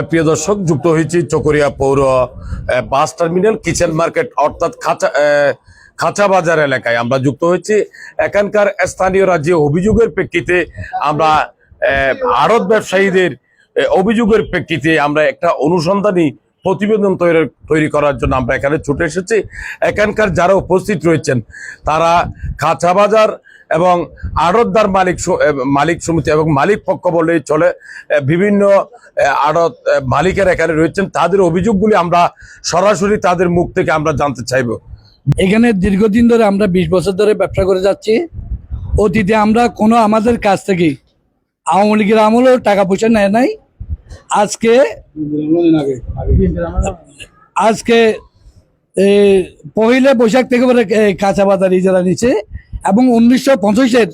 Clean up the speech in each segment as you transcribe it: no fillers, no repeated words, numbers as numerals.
প্রিয় দর্শক, যুক্ত হয়েছি চকরিয়া পৌর বাস টার্মিনাল কিচেন মার্কেট অর্থাৎ খাঁচা বাজার এলাকায় আমরা যুক্ত হয়েছি। এখানকার স্থানীয় রাজ্যে অভিযোগের প্রেক্ষিতে আমরা আড়ত ব্যবসায়ীদের অভিযোগের প্রেক্ষিতে আমরা একটা অনুসন্ধানী প্রতিবেদন তৈরি করার জন্য আমরা এখানে ছুটে এসেছি। এখানকার যারা উপস্থিত রয়েছেন তারা খাঁচা বাজার এবং আড়তদার মালিক সমিতি এবং মালিক পক্ষ বলেই চলে, বিভিন্ন আড়ত মালিকের এখানে রয়েছেন। তাদের অভিযোগগুলি আমরা সরাসরি তাদের মুখ থেকে আমরা জানতে চাইব। এখানে দীর্ঘদিন ধরে আমরা 20 বছর ধরে ব্যবসা করে যাচ্ছি। অতীতে আমরা কোনো আমাদের কাছ থেকে আওয়ামী লীগের আমলেও টাকা পয়সা নেয় নাই। আজকে পহিলা বৈশাখ থেকে কাঁচা বাজার ইজারা নিচ্ছে এবং 1950-এর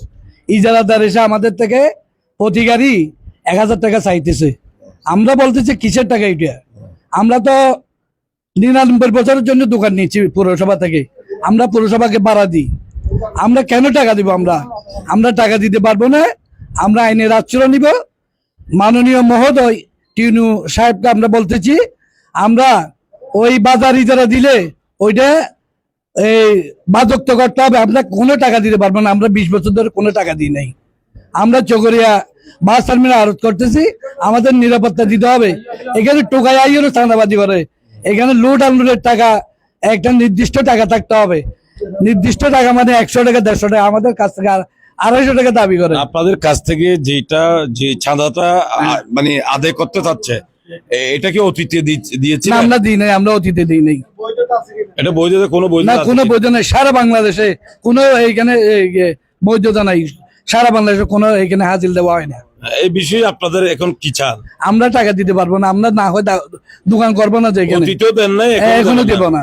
ইজারাদার এসে আমাদের থেকে প্রতি গাড়ি 1000 টাকা চাইতেছে। আমরা বলতেছি কিসের টাকা এটা? আমরা তো 99 বছরের জন্য দোকান নিচ্ছি পৌরসভা থেকে, আমরা পৌরসভাকে ভাড়া দিই। আমরা কেন টাকা দিব? আমরা টাকা দিতে পারবো না। আমরা আইনের আশ্রয় নিব। মাননীয় মহোদয় টিউনু সাহেবকে আমরা বলতেছি, আমরা ওই বাজার ইজারা দিলে ওইটা এই বাজক্ত করতে হবে। আমরা কোনো টাকা দিতে পারবো না। আমরা 20 বছর ধরে কোনো টাকা দিই নাই। আমরা চকরিয়া বাস টার্মিনাল আড়ত করতেছি, আমাদের নিরাপত্তা দিতে হবে। এখানে টোকাই আইয়েরও চাঁদাবাজি করে। এখানে লুট আনলুটের টাকা একটা নির্দিষ্ট টাকা থাকতে হবে। নির্দিষ্ট টাকা মানে 100 টাকা 150 টাকা আমাদের কাছ থেকে 250 টাকা দাবি করে। আপনাদের কাছ থেকে যে চাঁদাটা মানে আদায় করতে চাচ্ছে, এটা কি অতীতে দিয়েছে? আমরা দিই নাই, আমরা অতীতে দিই নাই। এটা বৈধতা কোনো কোনো বৈধ নাই। সারা বাংলাদেশে কোনো এইখানে বৈধতা নাই। সারা বাংলাদেশে কোনো এইখানে হাজিল দেওয়া হয় না। এই বিষয়ে আপনাদের এখন কি চান? আমরা টাকা দিতে পারবো না। আমরা না হয় দোকান করবো না, যে এখানে অতীতেও দেন নাই, এখনো দেবো না।